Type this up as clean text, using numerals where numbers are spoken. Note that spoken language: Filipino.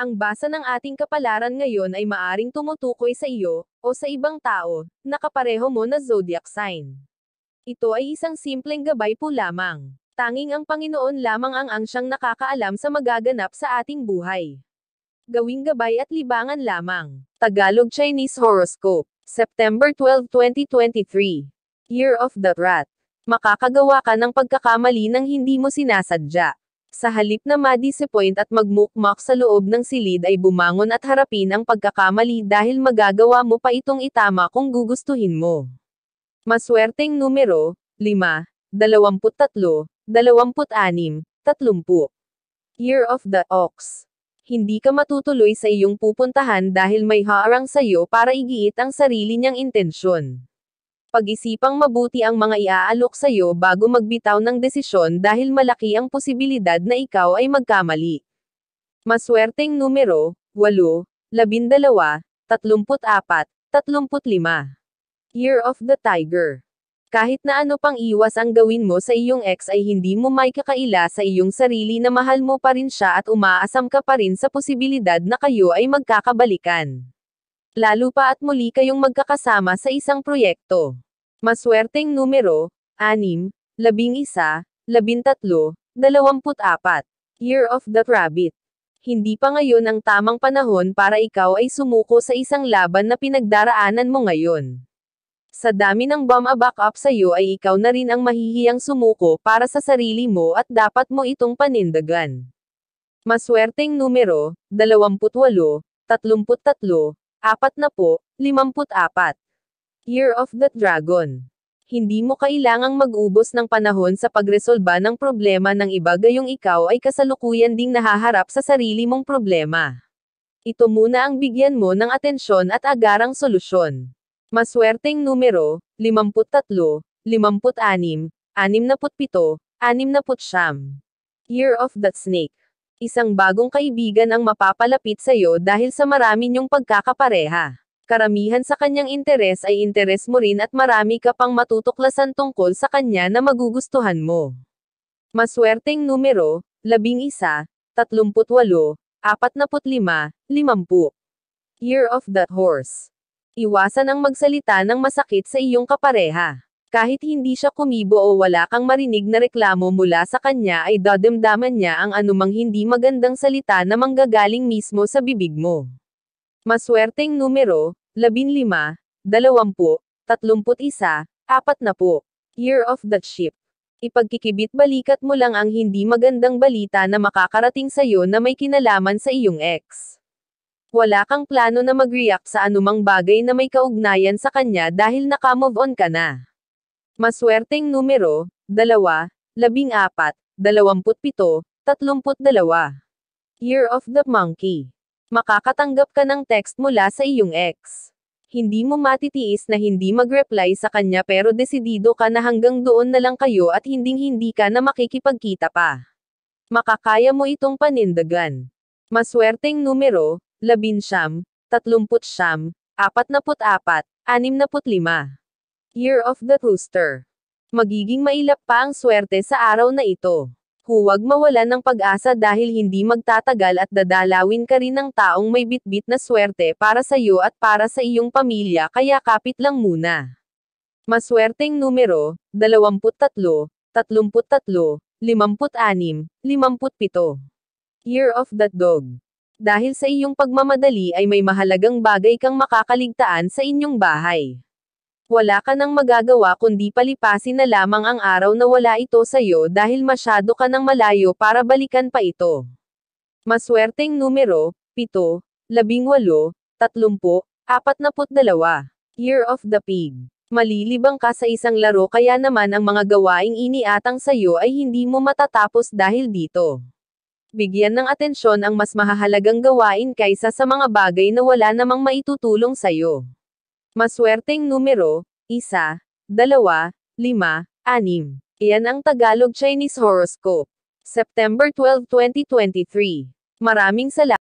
Ang basa ng ating kapalaran ngayon ay maaring tumutukoy sa iyo, o sa ibang tao, na kapareho mo na zodiac sign. Ito ay isang simpleng gabay po lamang. Tanging ang Panginoon lamang ang siyang nakakaalam sa magaganap sa ating buhay. Gawing gabay at libangan lamang. Tagalog Chinese Horoscope, September 12, 2023. Year of the Rat. Makakagawa ka ng pagkakamali nang hindi mo sinasadya. Sa halip na ma-disappoint at magmukmak sa loob ng silid ay bumangon at harapin ang pagkakamali dahil magagawa mo pa itong itama kung gugustuhin mo. Maswerteng numero, 5, 23, 26, 30. Year of the Ox. Hindi ka matutuloy sa iyong pupuntahan dahil may haarang sa iyo para igiit ang sarili niyang intensyon. Pag-isipang mabuti ang mga iaalok sa iyo bago magbitaw ng desisyon dahil malaki ang posibilidad na ikaw ay magkamali. Maswerteng numero, 8, 12, 34, 35. Year of the Tiger. Kahit na ano pang iwas ang gawin mo sa iyong ex ay hindi mo maikakaila sa iyong sarili na mahal mo pa rin siya at umaasam ka pa rin sa posibilidad na kayo ay magkakabalikan. Lalo pa at muli kayong magkakasama sa isang proyekto. Maswerteng numero, 6, 11, 13, 24. Year of the Rabbit. Hindi pa ngayon ang tamang panahon para ikaw ay sumuko sa isang laban na pinagdaraanan mo ngayon. Sa dami ng bumabak up sa iyo ay ikaw na rin ang mahihiyang sumuko para sa sarili mo at dapat mo itong panindagan. Maswerteng numero, 28, 33, 40, 54. Year of the Dragon. Hindi mo kailangang mag-ubos ng panahon sa pagresolba ng problema ng iba gayong ikaw ay kasalukuyan ding nahaharap sa sarili mong problema. Ito muna ang bigyan mo ng atensyon at agarang solusyon. Maswerteng numero, 53, 56, 67, 69. Year of the Snake. Isang bagong kaibigan ang mapapalapit sa iyo dahil sa marami niyong pagkakapareha. Karamihan sa kanyang interes ay interes mo rin at marami ka pang matutuklasan tungkol sa kanya na magugustuhan mo. Maswerteng numero, 11, 38, 45, 50. Year of the Horse. Iwasan ang magsalita ng masakit sa iyong kapareha. Kahit hindi siya kumibo o wala kang marinig na reklamo mula sa kanya ay dadamdaman niya ang anumang hindi magandang salita na manggagaling mismo sa bibig mo. Maswerteng numero, 15, 20, 31, 40. Year of the Sheep. Ipagkikibit-balikat mo lang ang hindi magandang balita na makakarating sa iyo na may kinalaman sa iyong ex. Wala kang plano na mag-react sa anumang bagay na may kaugnayan sa kanya dahil naka-move on ka na. Maswerteng numero, 2, 14, 27, 32. Year of the Monkey. Makakatanggap ka ng text mula sa iyong ex. Hindi mo matitiis na hindi mag-reply sa kanya pero desidido ka na hanggang doon na lang kayo at hinding-hindi ka na makikipagkita pa. Makakaya mo itong panindagan. Maswerteng numero, 11, 39, 44, 65. Year of the Rooster. Magiging mailap pa ang swerte sa araw na ito. Huwag mawalan ng pag-asa dahil hindi magtatagal at dadalawin ka rin ng taong may bitbit na swerte para sa iyo at para sa iyong pamilya kaya kapit lang muna. Maswerteng numero, 23, 33, 56, 57. Year of the Dog. Dahil sa iyong pagmamadali ay may mahalagang bagay kang makakaligtaan sa inyong bahay. Wala ka nang magagawa kundi palipasin na lamang ang araw na wala ito sa iyo dahil masyado ka nang malayo para balikan pa ito. Maswerteng numero, 7, 18, 30, 42. Year of the Pig. Malilibang ka sa isang laro kaya naman ang mga gawaing iniatang sa iyo ay hindi mo matatapos dahil dito. Bigyan ng atensyon ang mas mahahalagang gawain kaysa sa mga bagay na wala namang maitutulong sa iyo. Maswerteng numero, 1, 2, 5, 6. Iyan ang Tagalog Chinese Horoscope. September 12, 2023. Maraming salamat.